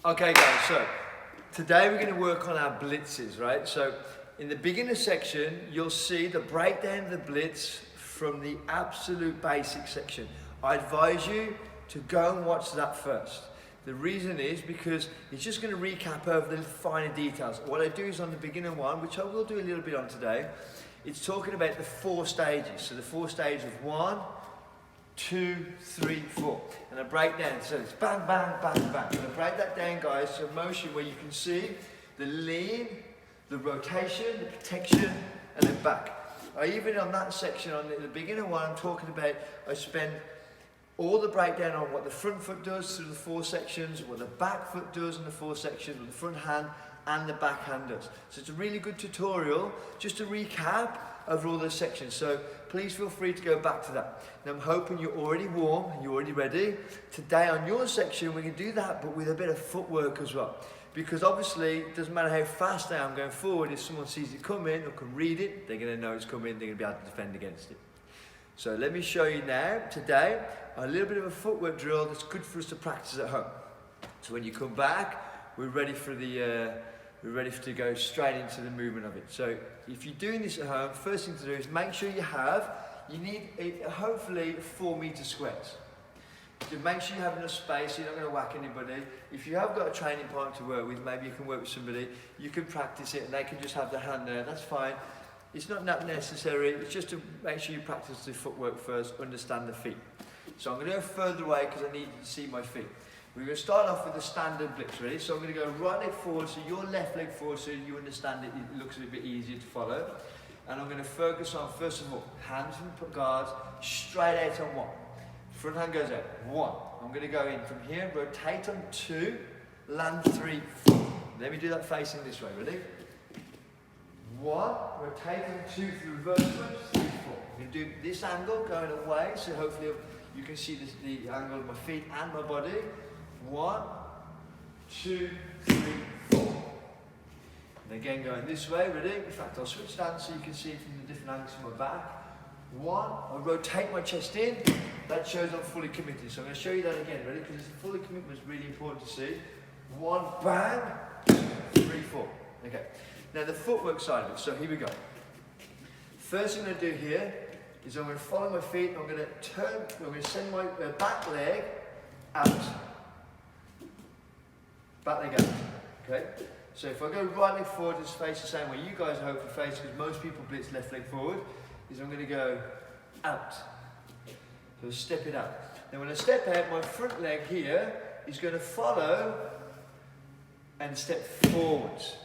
Okay guys, so today we're going to work on our blitzes, right? So in the beginner section, you'll see the breakdown of the blitz from the absolute basic section. I advise you to go and watch that first. The reason is because it's just going to recap over the finer details. What I do is on the beginner one, which I will do a little bit on today, it's talking about the 4 stages. So the 4 stages of 1, 2, 3, 4. And I break down, so it's bang, bang, bang, bang. And I break that down, guys, to a motion where you can see the lean, the rotation, the protection, and then back. Even on that section, on the beginner one, I'm talking about, I spend all the breakdown on what the front foot does through the 4 sections, what the back foot does in the 4 sections, what the front hand and the back hand does. So it's a really good tutorial, just to recap over all those sections. So please feel free to go back to that. Now I'm hoping you're already warm, you're already ready. Today on your section, we can do that, but with a bit of footwork as well. Because obviously, it doesn't matter how fast I am going forward, if someone sees it coming or can read it, they're going to know it's coming, they're going to be able to defend against it. So let me show you now, today, a little bit of a footwork drill that's good for us to practice at home. So when you come back, we're ready to go straight into the movement of it. So if you're doing this at home, first thing to do is make sure you need hopefully 4 meter squares. So make sure you have enough space, so you're not going to whack anybody. If you have got a training partner to work with, maybe you can work with somebody, you can practice it and they can just have their hand there, that's fine. It's not that necessary, it's just to make sure you practice the footwork first, understand the feet. So I'm going to go further away because I need you to see my feet. We're going to start off with the standard blitz, ready? So I'm going to go right leg forward, so your left leg forward, so you understand it, it looks a bit easier to follow. And I'm going to focus on, first of all, hands and guards, straight out on 1. Front hand goes out, 1. I'm going to go in from here, rotate on 2, land 3, 4. Let me do that facing this way, ready? 1, rotate on 2 through reverse punch, 3, 4. I'm going to do this angle going away, so hopefully you can see the angle of my feet and my body. 1, 2, 3, 4. And again going this way, ready? In fact, I'll switch down so you can see from the different angles from my back. 1, I'll rotate my chest in. That shows I'm fully committed. So I'm going to show you that again, ready? Because it's fully commitment is really important to see. 1, bang, 3, 4. Okay. Now the footwork side of it. So here we go. First thing I'm going to do here is I'm going to follow my feet. I'm going to turn. I'm going to send my back leg out. Back leg out. Okay. So if I go right leg forward, just face the same way you guys hope to face, because most people blitz left leg forward. Is I'm going to go out. So step it out. Then when I step out, my front leg here is going to follow and step forwards.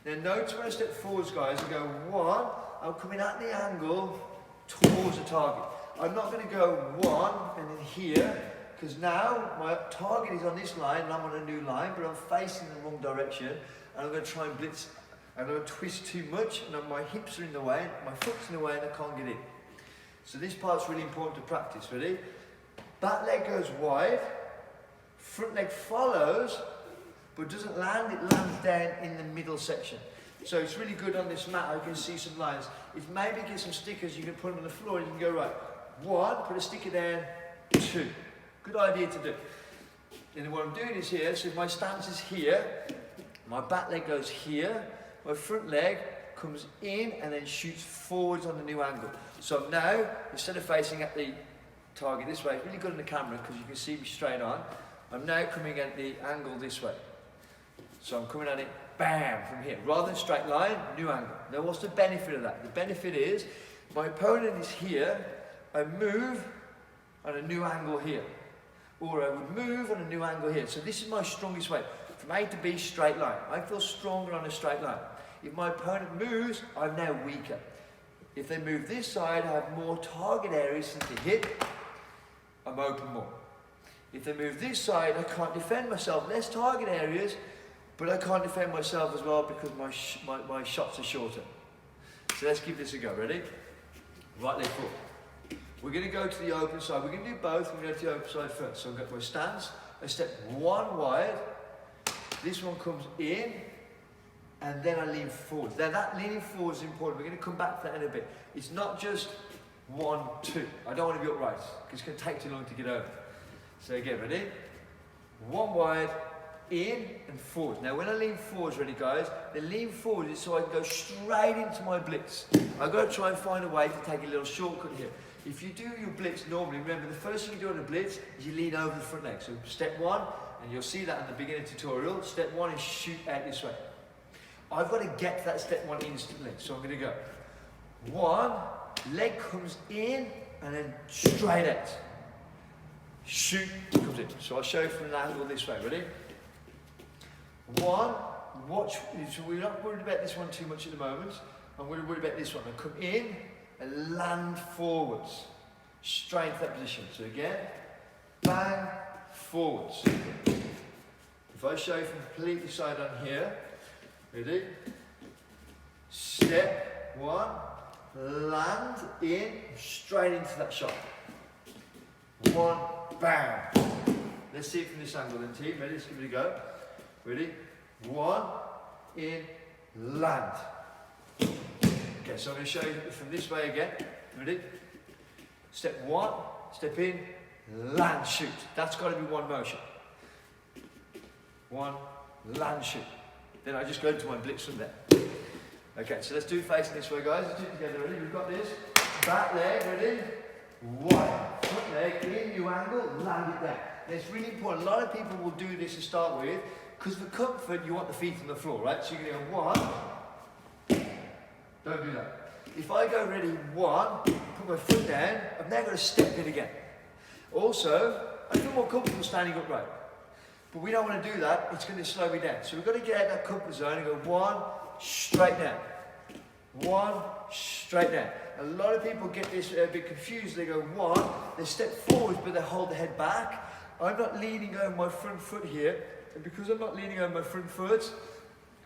Now notice when I step forwards, guys, I go 1, I'm coming at the angle towards the target. I'm not going to go 1 and then here, because now my target is on this line and I'm on a new line, but I'm facing the wrong direction, and I'm going to try and blitz. I'm going to twist too much, and my hips are in the way, my foot's in the way, and I can't get in. So this part's really important to practice, ready? Back leg goes wide, front leg follows, but doesn't land, it lands down in the middle section. So it's really good on this mat, I can see some lines. If maybe get some stickers, you can put them on the floor, and you can go right. 1, put a sticker down, 2. Good idea to do. And what I'm doing is here, so if my stance is here, my back leg goes here, my front leg comes in and then shoots forwards on the new angle. So now, instead of facing at the target this way, it's really good on the camera because you can see me straight on. I'm now coming at the angle this way. So I'm coming at it, bam, from here. Rather than straight line, new angle. Now what's the benefit of that? The benefit is, my opponent is here, I move on a new angle here. Or I would move on a new angle here. So this is my strongest way. From A to B, straight line. I feel stronger on a straight line. If my opponent moves, I'm now weaker. If they move this side, I have more target areas to hit. I'm open more. If they move this side, I can't defend myself. Less target areas, but I can't defend myself as well because my shots are shorter. So let's give this a go. Ready? Right leg forward. We're going to go to the open side. We're going to do both. We're going to go to the open side first. So I've got my stance. I step 1 wide. This one comes in. And then I lean forward. Now that leaning forward is important. We're going to come back to that in a bit. It's not just 1, 2. I don't want to be upright because it's going to take too long to get over. So again, ready? 1 wide, in and forward. Now when I lean forwards, ready guys, the lean forward is so I can go straight into my blitz. I've got to try and find a way to take a little shortcut here. If you do your blitz normally, remember the first thing you do on a blitz is you lean over the front leg. So step one, and you'll see that in the beginning tutorial, step one is shoot out this way. I've got to get to that step one instantly. So I'm going to go. One, leg comes in and then straight out. Shoot, comes in. So I'll show you from an angle this way, ready? One, watch, so we're not worried about this one too much at the moment. I'm going to worry about this one. I come in and land forwards. Straight into that position. So again, bang, forwards. If I show you from completely side on here, ready? Step one, land in, straight into that shot. One, bang. Let's see it from this angle then, team. Ready? Let's give it a go. Ready? One, in, land. Okay, so I'm going to show you from this way again. Ready? Step one, step in, land, shoot. That's got to be one motion. One, land, shoot. Then I just go into my blitz from there. Okay, so let's do facing this way, guys. Let's do it together. Ready? We've got this. Back leg, ready? One. Front leg, in, new angle, land it down. And it's really important. A lot of people will do this to start with, because for comfort, you want the feet on the floor, right? So you're going to go one. Don't do that. If I go ready, one, put my foot down, I've now got to step in again. Also, I feel more comfortable standing upright. But we don't want to do that, it's going to slow me down. So we've got to get out of that comfort zone and go one, straight down. One, straight down. A lot of people get this a bit confused. They go one, they step forward, but they hold the head back. I'm not leaning over my front foot here, and because I'm not leaning over my front foot,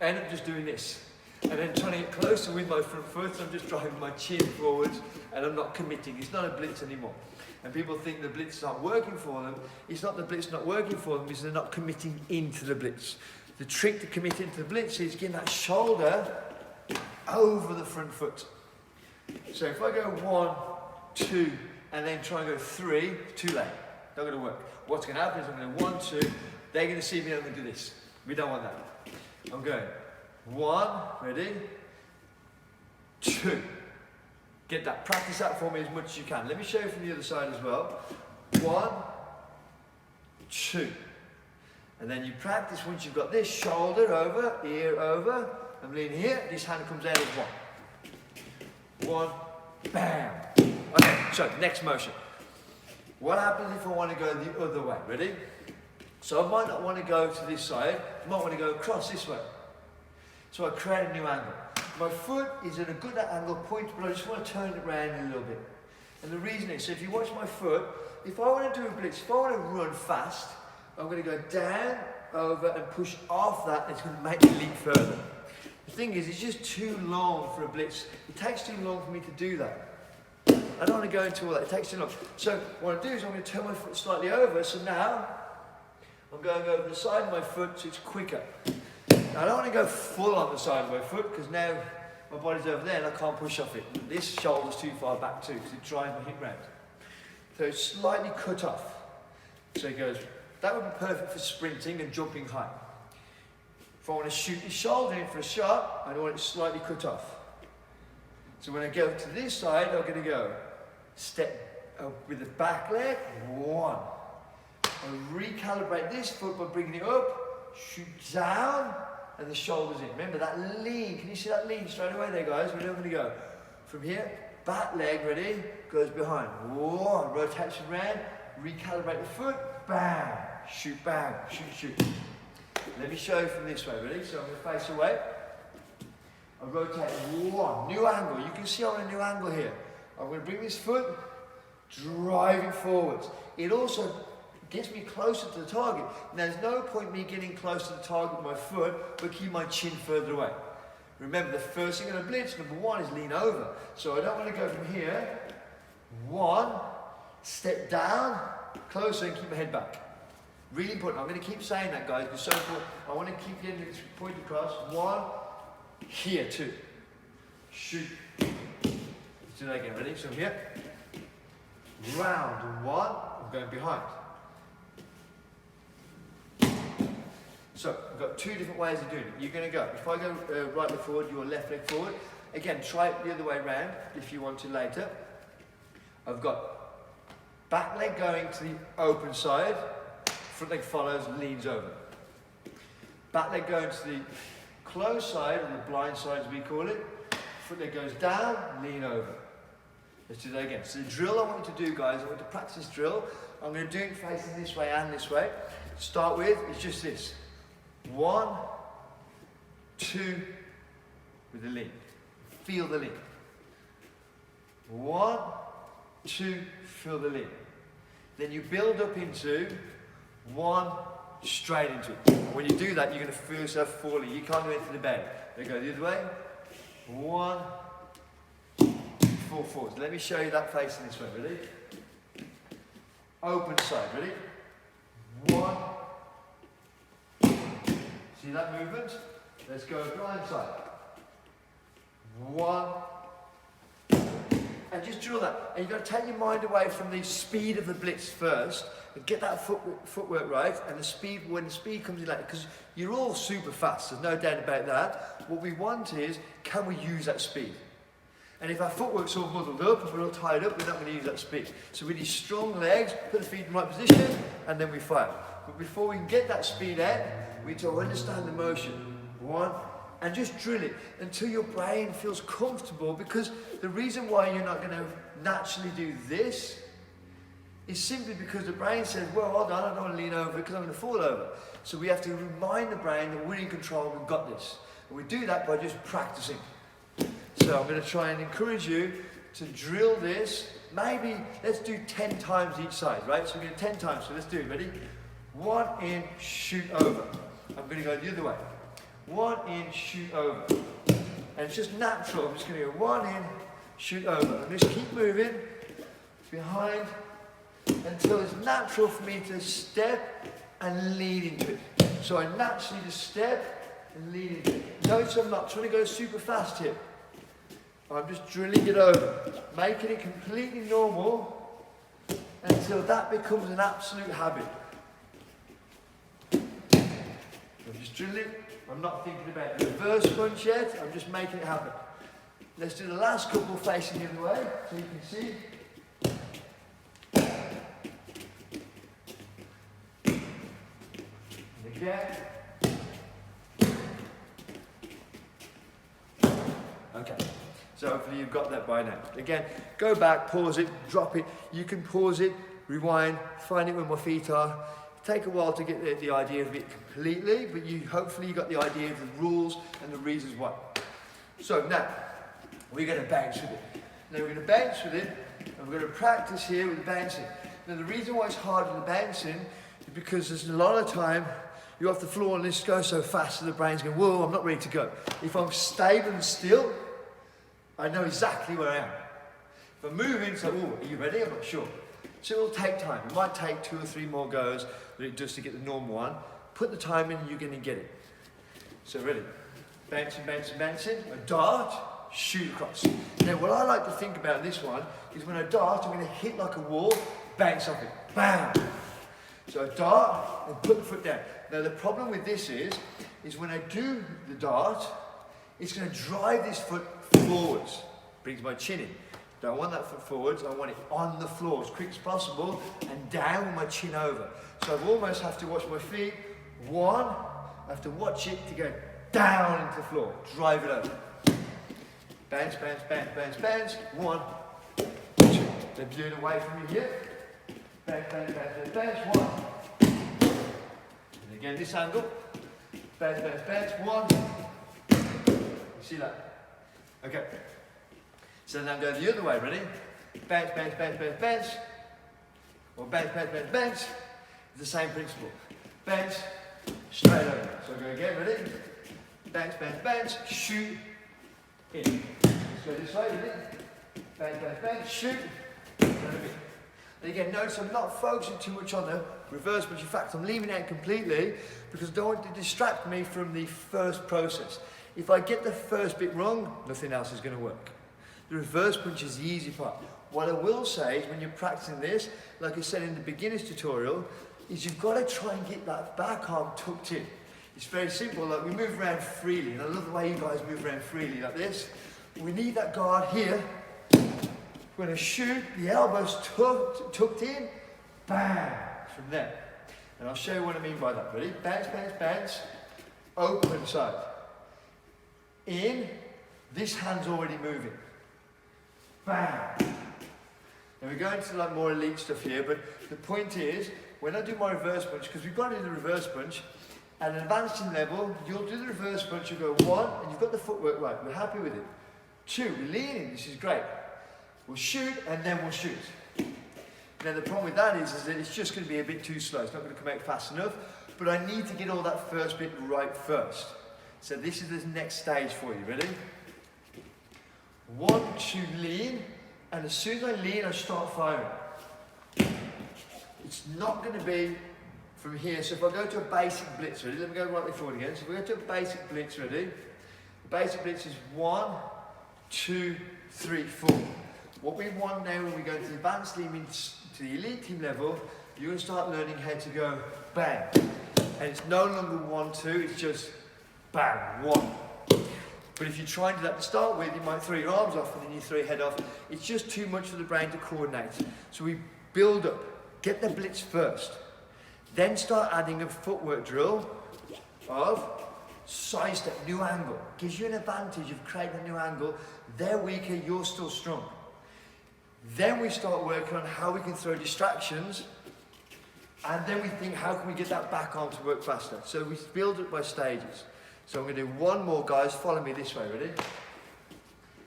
I end up just doing this. And then trying to get closer with my front foot, I'm just driving my chin forwards, and I'm not committing. It's not a blitz anymore. And people think the blitz is not working for them. It's not the blitz not working for them, it's they're not committing into the blitz. The trick to commit into the blitz is getting that shoulder over the front foot. So if I go one, two, and then try and go three, too late. Not going to work. What's going to happen is I'm going to one, two, they're going to see me and I'm going to do this. We don't want that. I'm going one, ready, two. Get that, practice that for me as much as you can. Let me show you from the other side as well. One, two. And then you practice once you've got this, shoulder over, ear over. I'm leaning here, this hand comes out as one. One, bam. Okay, so next motion. What happens if I want to go the other way? Ready? So I might not want to go to this side, I might want to go across this way. So I create a new angle. My foot is at a good angle point, but I just want to turn it around a little bit. And the reason is, so if you watch my foot, if I want to do a blitz, if I want to run fast, I'm going to go down, over, and push off that, and it's going to make me leap further. The thing is, it's just too long for a blitz. It takes too long for me to do that. I don't want to go into all that, it takes too long. So what I do is I'm going to turn my foot slightly over, so now I'm going over the side of my foot so it's quicker. Now I don't want to go full on the side of my foot because now my body's over there and I can't push off it. This shoulder's too far back too because it drives my hip round. So it's slightly cut off. So it goes, that would be perfect for sprinting and jumping high. If I want to shoot the shoulder in for a shot, I want it slightly cut off. So when I go to this side, I'm going to go step with the back leg, one. I recalibrate this foot by bringing it up, shoot down, and the shoulders in. Remember that lean, can you see that lean straight away there, guys? We're going to go from here, back leg, ready, goes behind. Whoa, rotation around, recalibrate the foot, bang, shoot, bang, shoot, shoot. Let me show you from this way, ready? So I'm going to face away. I rotate one, new angle. You can see I'm on a new angle here. I'm going to bring this foot, drive it forwards. It also gets me closer to the target. Now, there's no point me getting close to the target with my foot, but keep my chin further away. Remember, the first thing in a blitz, number one, is lean over. So I don't want to go from here. One, step down, closer, and keep my head back. Really important. I'm going to keep saying that, guys, because so important. I want to keep getting this point across. One, here, two. Shoot. Let's do that again. Ready? So here. Round one. I'm going behind. So we've got two different ways of doing it. You're going to go, if I go right leg forward, your left leg forward. Again, try it the other way around if you want to later. I've got back leg going to the open side, front leg follows, leans over. Back leg going to the closed side, or the blind side as we call it. Foot leg goes down, lean over. Let's do that again. So the drill I want you to do, guys, I want you to practice this drill. I'm going to do it facing this way and this way. To start with, it's just this. 1, 2, with the lean. Feel the lean. 1, 2, feel the lean. Then you build up into 1, straight into it. When you do that, you're going to feel yourself falling. You can't go into the bed. Then go the other way. 1, 4, 4. So let me show you that facing this way. Ready? Open side. Ready? 1. See that movement? Let's go blind side. 1. And just drill that. And you've got to take your mind away from the speed of the blitz first and get that footwork right. And the speed, when the speed comes in later, because you're all super fast, there's no doubt about that. What we want is, can we use that speed? And if our footwork's all muddled up and we're all tied up, we're not going to use that speed. So we need strong legs, put the feet in the right position, and then we fire. But before we can get that speed out, we need to understand the motion. 1, and just drill it until your brain feels comfortable, because the reason why you're not going to naturally do this is simply because the brain says, well, hold on, I don't want to lean over because I'm going to fall over. So we have to remind the brain that we're in control, we've got this. And we do that by just practicing. So I'm going to try and encourage you to drill this. Maybe let's do 10 times each side, right? So we're going to 10 times, so let's do it. Ready? 1 in, shoot over. I'm going to go the other way. 1 in, shoot over. And it's just natural. I'm just going to go 1 in, shoot over. And just keep moving behind until it's natural for me to step and lean into it. So I naturally just step and lean into it. Notice I'm not trying to go super fast here. I'm just drilling it over, making it completely normal until that becomes an absolute habit. I'm just drilling. I'm not thinking about the reverse punch yet. I'm just making it happen. Let's do the last couple facing the other way so you can see. And again. Okay. So hopefully you've got that by now. Again, go back, pause it, drop it. You can pause it, rewind, find it where my feet are. Take a while to get the idea of it completely, but hopefully you got the idea of the rules and the reasons why. So now, we're going to bounce with it. Now we're going to bounce with it, and we're going to practice here with the bouncing. Now the reason why it's harder than bouncing is because there's a lot of time you're off the floor and this goes so fast that the brain's going, whoa, I'm not ready to go. If I'm stable and still, I know exactly where I am. If I'm moving, it's like, oh, are you ready? I'm not sure. So it'll take time. It might take 2 or 3 more goes than it does to get the normal one. Put the time in and you're going to get it. So ready? Bouncing, bouncing, bouncing. A dart, shoot across. Now what I like to think about this one is when I dart, I'm going to hit like a wall, bounce off it. Bam! So I dart and put the foot down. Now the problem with this is when I do the dart, it's going to drive this foot forwards. Brings my chin in. Don't want that foot forwards, I want it on the floor as quick as possible and down with my chin over. So I almost have to watch my feet. 1, I have to watch it to go down into the floor. Drive it over. Bounce, bounce, bounce, bounce, bounce. 1, 2. Then do it away from your hip. Bounce, bounce, bounce, bounce, bounce. 1. And again, this angle. Bounce, bounce, bounce. 1. You see that? Okay. So now go the other way, ready? Bounce, bounce, bounce, bounce, bounce. Or bounce, bounce, bounce, bounce. It's the same principle. Bounce, straight over. So go again, ready? Bounce, bounce, bounce, shoot, in. Let's go this way, ready? Bounce, bounce, bounce, shoot, and again, notice I'm not focusing too much on the reverse punch. In fact, I'm leaving it out completely because I don't want to distract me from the first process. If I get the first bit wrong, nothing else is going to work. The reverse punch is the easy part. What I will say is when you're practicing this, like I said in the beginner's tutorial, is you've got to try and get that back arm tucked in. It's very simple, like we move around freely, and I love the way you guys move around freely like this. We need that guard here. We're going to shoot, the elbows tucked in, bang, from there. And I'll show you what I mean by that. Ready? Bounce, bounce, bounce, open side. In, this hand's already moving. Bang. Now we're going to like more elite stuff here, but the point is, when I do my reverse punch, because we've got to do the reverse punch, at an advancing level, you'll do the reverse punch, you go 1, and you've got the footwork right, we're happy with it. 2, we're leaning, this is great. We'll shoot, and then we'll shoot. Now the problem with that is that it's just going to be a bit too slow, it's not going to come out fast enough, but I need to get all that first bit right first. So this is the next stage for you, ready? 1, 2, lean, and as soon as I lean, I start firing. It's not going to be from here, so if I go to a basic blitz, ready? Let me go right forward again. So if we go to a basic blitz, ready? The basic blitz is 1, 2, 3, 4. What we want now when we go to the advanced team, to the elite team level, you're going to start learning how to go bang. And it's no longer 1, 2, it's just bang, 1. But if you try and do that to start with, you might throw your arms off and then you throw your head off. It's just too much for the brain to coordinate. So we build up, get the blitz first. Then start adding a footwork drill of side step, new angle. Gives you an advantage of creating a new angle. They're weaker, you're still strong. Then we start working on how we can throw distractions, and then we think, how can we get that back on to work faster? So we build it by stages. So I'm going to do one more, guys. Follow me this way, ready?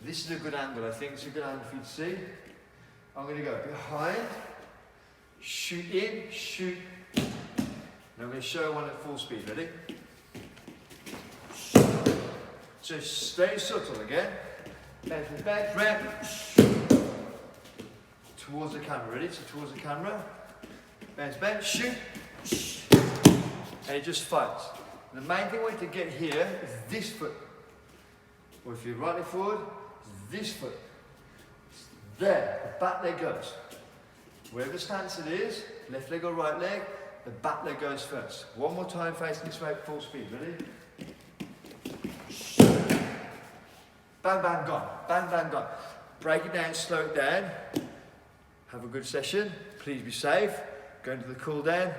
This is a good angle, I think. It's a good angle for you to see. I'm going to go behind, shoot in, shoot. And I'm going to show one at full speed, ready? So stay subtle again. Bounce back, round. Towards the camera, ready? So towards the camera. Bounce back, shoot. And it just fights. The main thing we need to get here is this foot. Or if you're right leg forward, this foot. There, the back leg goes. Wherever stance it is, left leg or right leg, the back leg goes first. One more time, facing this way at full speed. Ready? Bang, bang, gone. Bang, bang, gone. Break it down, slow it down. Have a good session. Please be safe. Go into the cool down.